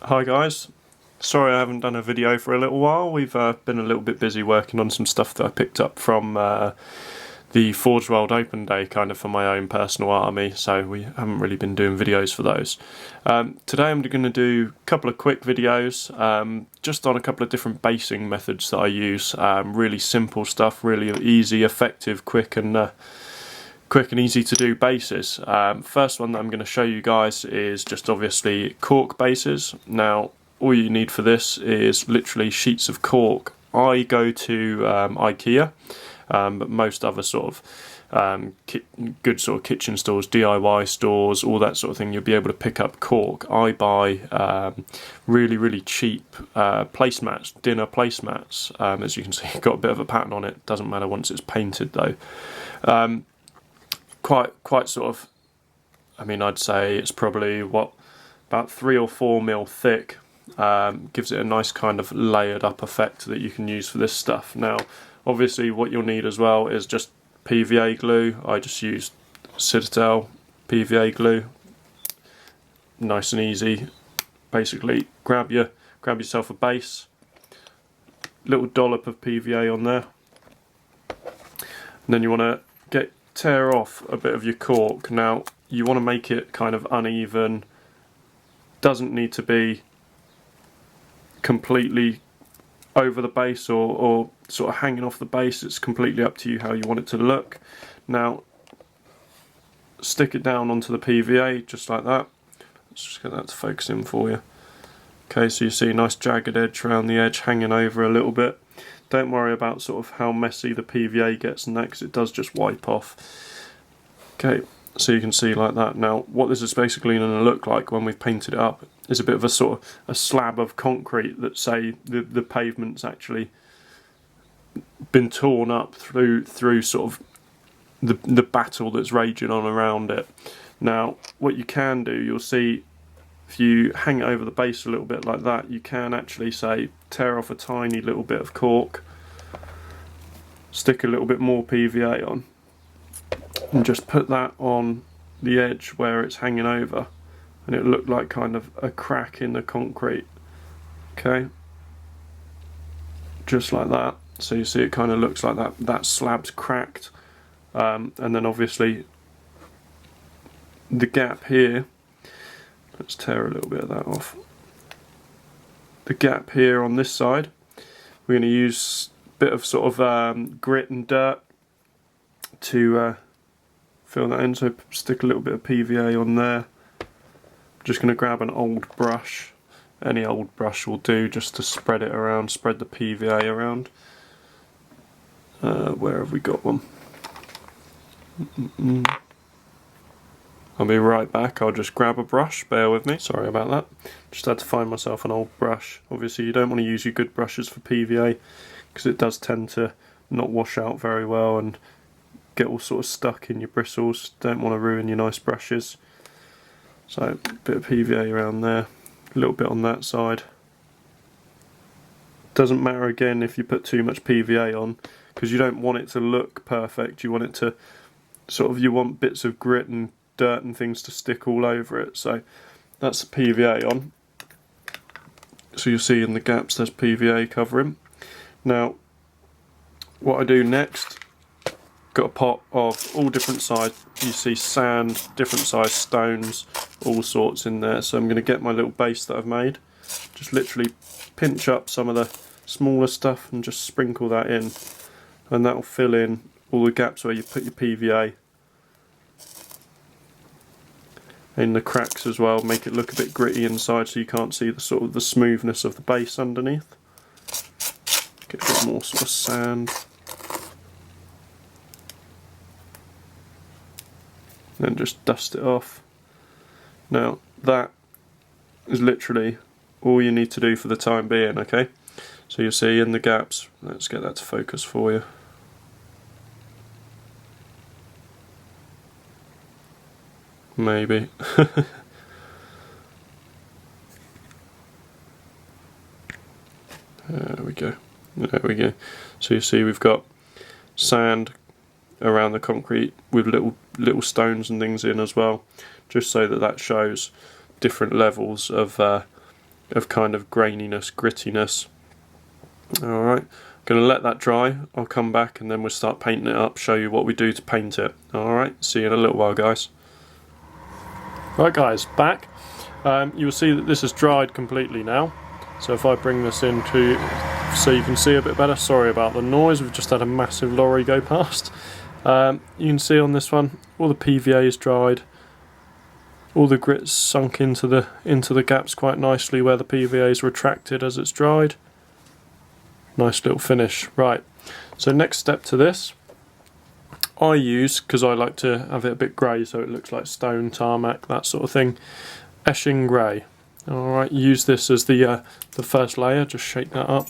Hi guys, sorry I haven't done a video for a little while. We've been a little bit busy working on some stuff that I picked up from the Forge World Open Day, kind of for my own personal army, so we haven't really been doing videos for those. Today I'm going to do a couple of quick videos just on a couple of different basing methods that I use. Really simple stuff, really easy, effective, quick and easy to do bases. First one that I'm going to show you guys is just obviously cork bases. Now all you need for this is literally sheets of cork. I go to IKEA, but most other sort of good sort of kitchen stores, DIY stores, all that sort of thing, you'll be able to pick up cork. I buy really cheap placemats, dinner placemats. As you can see, got a bit of a pattern on it. Doesn't matter once it's painted though. Quite sort of, I mean, I'd say it's probably about 3 or 4 mil thick. Gives it a nice kind of layered up effect that you can use for this stuff. Now obviously what you'll need as well is just PVA glue. I just use Citadel PVA glue. Nice and easy. Basically grab yourself a base, little dollop of PVA on there, and then you want to tear off a bit of your cork. Now you want to make it kind of uneven, doesn't need to be completely over the base or sort of hanging off the base. It's completely up to you how you want it to look. Now stick it down onto the PVA just like that. Let's just get that to focus in for you. Okay, so you see a nice jagged edge around the edge hanging over a little bit. Don't worry about sort of how messy the PVA gets in there, because it does just wipe off. Okay, so you can see like that. Now what this is basically going to look like when we've painted it up is a bit of a sort of a slab of concrete that, say, the pavement's actually been torn up through sort of the battle that's raging on around it. Now what you can do, you'll see, if you hang it over the base a little bit like that, you can actually, say, tear off a tiny little bit of cork, stick a little bit more PVA on, and just put that on the edge where it's hanging over, and it looked like kind of a crack in the concrete. Okay, just like that. So you see it kind of looks like that slab's cracked, and then obviously the gap here, let's tear a little bit of that off. The gap here on this side, we're going to use a bit of sort of grit and dirt to fill that in. So stick a little bit of PVA on there. Just going to grab an old brush. Any old brush will do, just to spread it around, spread the PVA around. Where have we got one? I'll be right back. I'll just grab a brush, bear with me, sorry about that. Just had to find myself an old brush. Obviously you don't want to use your good brushes for PVA, because it does tend to not wash out very well and get all sort of stuck in your bristles. Don't want to ruin your nice brushes. So a bit of PVA around there, a little bit on that side. Doesn't matter again if you put too much PVA on, because you don't want it to look perfect. You want it to sort of, you want bits of grit and dirt and things to stick all over it. So that's the PVA on. So you'll see in the gaps there's PVA covering. Now what I do next, got a pot of all different size, you see sand, different size stones, all sorts in there. So I'm going to get my little base that I've made, just literally pinch up some of the smaller stuff and just sprinkle that in, and that'll fill in all the gaps where you put your PVA. In the cracks as well, make it look a bit gritty inside so you can't see the sort of the smoothness of the base underneath. Get a bit more sort of sand. Then just dust it off. Now that is literally all you need to do for the time being, okay? So you'll see in the gaps, let's get that to focus for you. Maybe. There we go. There we go. So you see we've got sand around the concrete with little stones and things in as well, just so that shows different levels of of kind of graininess, grittiness. Alright, going to let that dry. I'll come back and then we'll start painting it up, show you what we do to paint it. Alright, see you in a little while, guys. Right guys, back. You will see that this has dried completely now. So if I bring this into so you can see a bit better, sorry about the noise, we've just had a massive lorry go past. You can see on this one, all the PVA is dried. All the grit's sunk into the gaps quite nicely where the PVA is retracted as it's dried. Nice little finish. Right, so next step to this, I use, because I like to have it a bit grey so it looks like stone, tarmac, that sort of thing, Eshin Grey. Alright, use this as the first layer, just shake that up.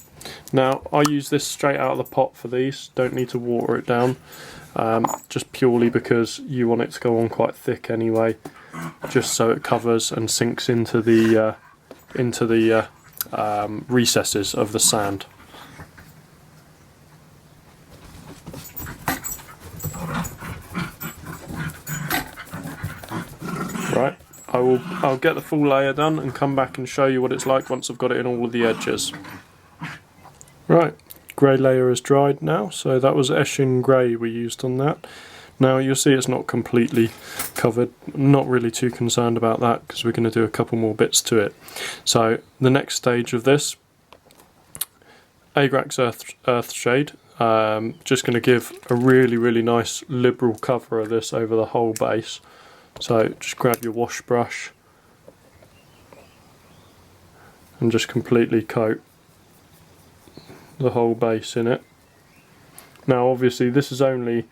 Now, I use this straight out of the pot for these, don't need to water it down, just purely because you want it to go on quite thick anyway, just so it covers and sinks into the recesses of the sand. Right, I'll get the full layer done and come back and show you what it's like once I've got it in all of the edges. Right, grey layer is dried now, so that was Eshin Grey we used on that. Now you'll see it's not completely covered, not really too concerned about that because we're going to do a couple more bits to it. So the next stage of this, Agrax Earthshade, just going to give a really nice liberal cover of this over the whole base. So just grab your wash brush and just completely coat the whole base in it. Now obviously this is only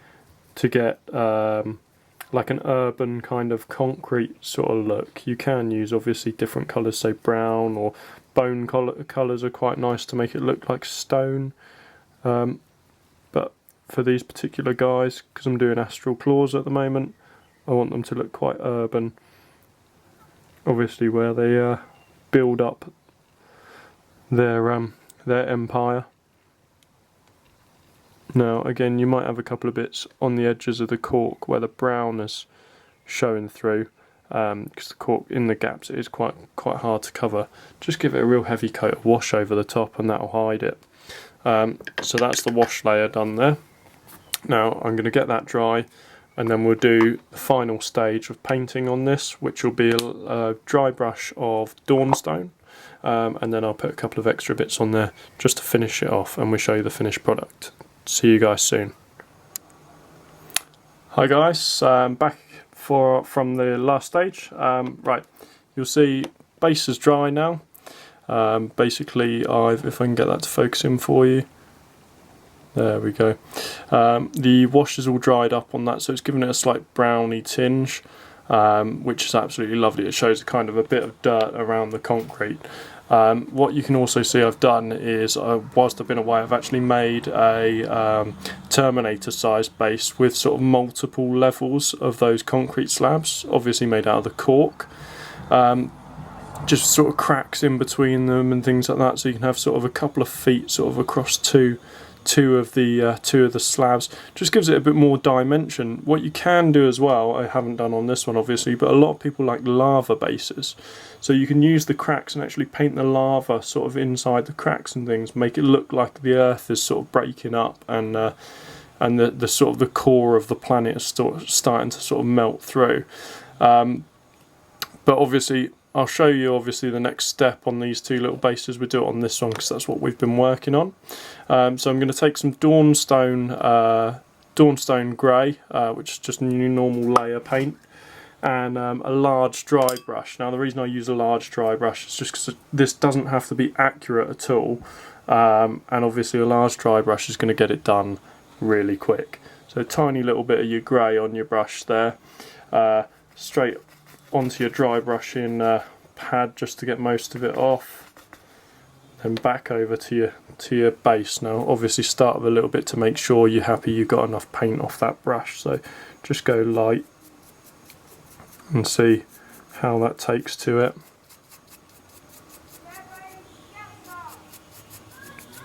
to get like an urban kind of concrete sort of look. You can use obviously different colours, say brown or bone colours are quite nice to make it look like stone. But for these particular guys, because I'm doing astral claws at the moment, I want them to look quite urban. Obviously where they build up their empire. Now again, you might have a couple of bits on the edges of the cork where the brown is showing through, because the cork in the gaps is quite hard to cover. Just give it a real heavy coat of wash over the top and that'll hide it. So that's the wash layer done there. Now I'm going to get that dry and then we'll do the final stage of painting on this, which will be a dry brush of Dawnstone, and then I'll put a couple of extra bits on there just to finish it off and we'll show you the finished product. See you guys soon. Hi guys, back from the last stage. Right, you'll see base is dry now. Basically, if I can get that to focus in for you. There we go. The wash is all dried up on that, so it's given it a slight browny tinge, which is absolutely lovely. It shows kind of a bit of dirt around the concrete. What you can also see I've done is, whilst I've been away, I've actually made a Terminator sized base with sort of multiple levels of those concrete slabs, obviously made out of the cork. Just sort of cracks in between them and things like that, so you can have sort of a couple of feet sort of across two of the slabs. Just gives it a bit more dimension. What you can do as well, I haven't done on this one obviously, but a lot of people like lava bases, so you can use the cracks and actually paint the lava sort of inside the cracks and things, make it look like the earth is sort of breaking up and the sort of the core of the planet is starting to sort of melt through. But obviously I'll show you obviously the next step on these two little bases. We'll do it on this one because that's what we've been working on. So I'm going to take some Dawnstone Grey, which is just new normal layer paint, and a large dry brush. Now the reason I use a large dry brush is just because this doesn't have to be accurate at all, and obviously a large dry brush is going to get it done really quick. So a tiny little bit of your grey on your brush there, straight onto your dry brushing pad just to get most of it off, then back over to your base. Now obviously start with a little bit to make sure you're happy you've got enough paint off that brush, so just go light and see how that takes to it.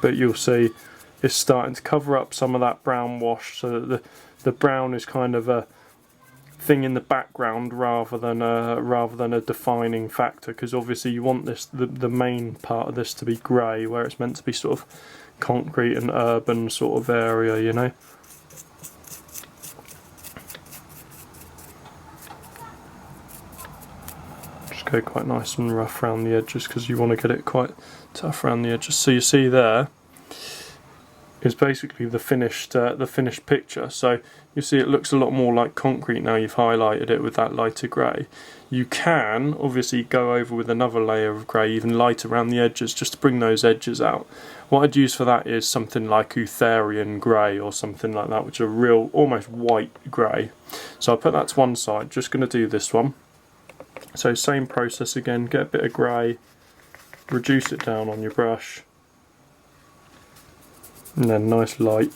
But you'll see it's starting to cover up some of that brown wash, so that the brown is kind of thing in the background rather than a defining factor, because obviously you want this the main part of this to be grey, where it's meant to be sort of concrete and urban sort of area, you know. Just go quite nice and rough around the edges, because you want to get it quite tough around the edges. So you see there is basically the finished picture. So you see it looks a lot more like concrete now you've highlighted it with that lighter grey. You can obviously go over with another layer of grey, even lighter around the edges, just to bring those edges out. What I'd use for that is something like Utherian grey or something like that, which is a real almost white grey. So I'll put that to one side. Just going to do this one. So same process again, get a bit of grey, reduce it down on your brush, and then nice light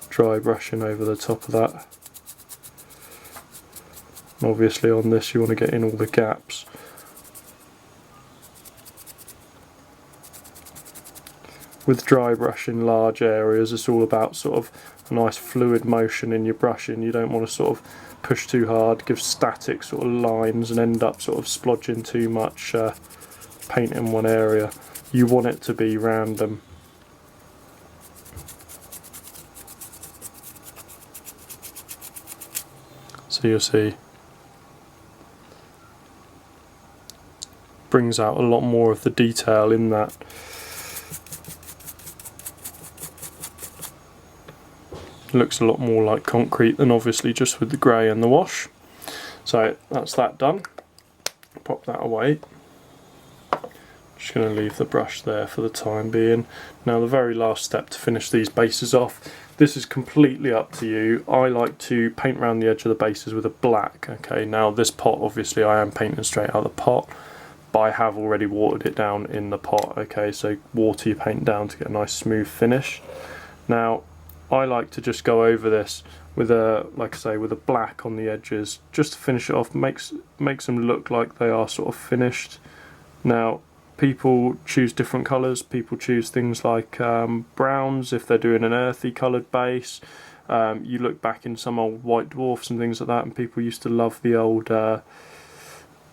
dry brushing over the top of that. And obviously on this you want to get in all the gaps. With dry brushing large areas, it's all about sort of a nice fluid motion in your brushing. You don't want to sort of push too hard, give static sort of lines and end up sort of splodging too much paint in one area. You want it to be random. So you'll see, brings out a lot more of the detail in that. Looks a lot more like concrete than obviously just with the grey and the wash. So that's that done. Pop that away. Just going to leave the brush there for the time being. Now the very last step to finish these bases off. This is completely up to you. I like to paint around the edge of the bases with a black. Okay, now this pot, obviously I am painting straight out of the pot, but I have already watered it down in the pot. Okay, so water your paint down to get a nice smooth finish. Now I like to just go over this with a, like I say, with a black on the edges, just to finish it off. Makes them look like they are sort of finished. Now people choose different colours. People choose things like browns if they're doing an earthy coloured base. You look back in some old white dwarfs and things like that, and people used to love the old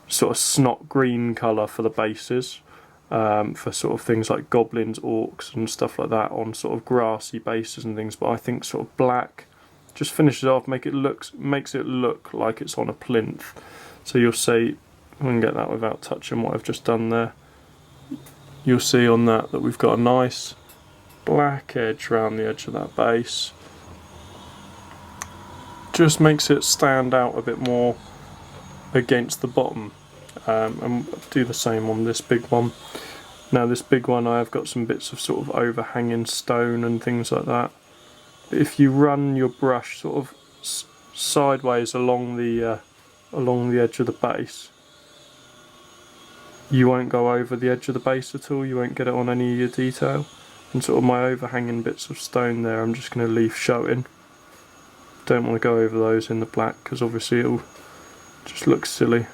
sort of snot green colour for the bases, for sort of things like goblins, orcs and stuff like that on sort of grassy bases and things. But I think sort of black just finishes off, makes it look like it's on a plinth. So you'll see, we can get that without touching what I've just done there. You'll see on that we've got a nice black edge around the edge of that base. Just makes it stand out a bit more against the bottom. And do the same on this big one. Now this big one, I have got some bits of sort of overhanging stone and things like that. But if you run your brush sort of sideways along the edge of the base, you won't go over the edge of the base at all. You won't get it on any of your detail. And sort of my overhanging bits of stone there, I'm just going to leave showing. Don't want to go over those in the black, because obviously it'll just look silly.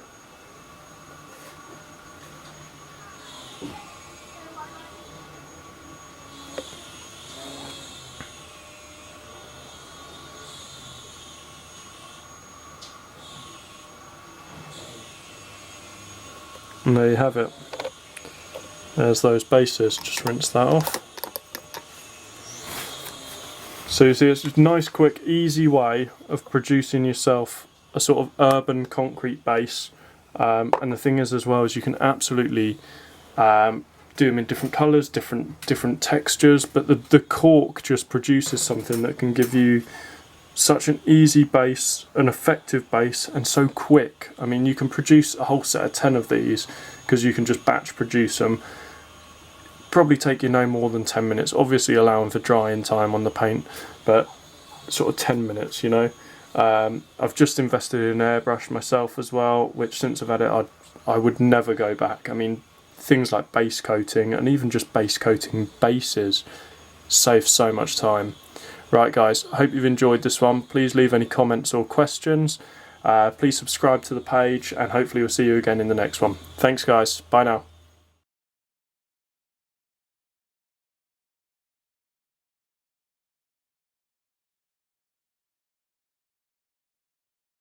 And there you have it. There's those bases, just rinse that off. So you see, it's a nice, quick, easy way of producing yourself a sort of urban concrete base. And the thing is as well, is you can absolutely do them in different colours, different textures, but the cork just produces something that can give you such an easy base, an effective base, and so quick. I mean, you can produce a whole set of 10 of these because you can just batch produce them. Probably take you no more than 10 minutes, obviously allowing for drying time on the paint, but sort of 10 minutes, you know. I've just invested in an airbrush myself as well, which since I've had it, I would never go back. I mean, things like base coating and even just base coating bases save so much time. Right guys, I hope you've enjoyed this one. Please leave any comments or questions. Please subscribe to the page, and hopefully we'll see you again in the next one. Thanks guys, bye now.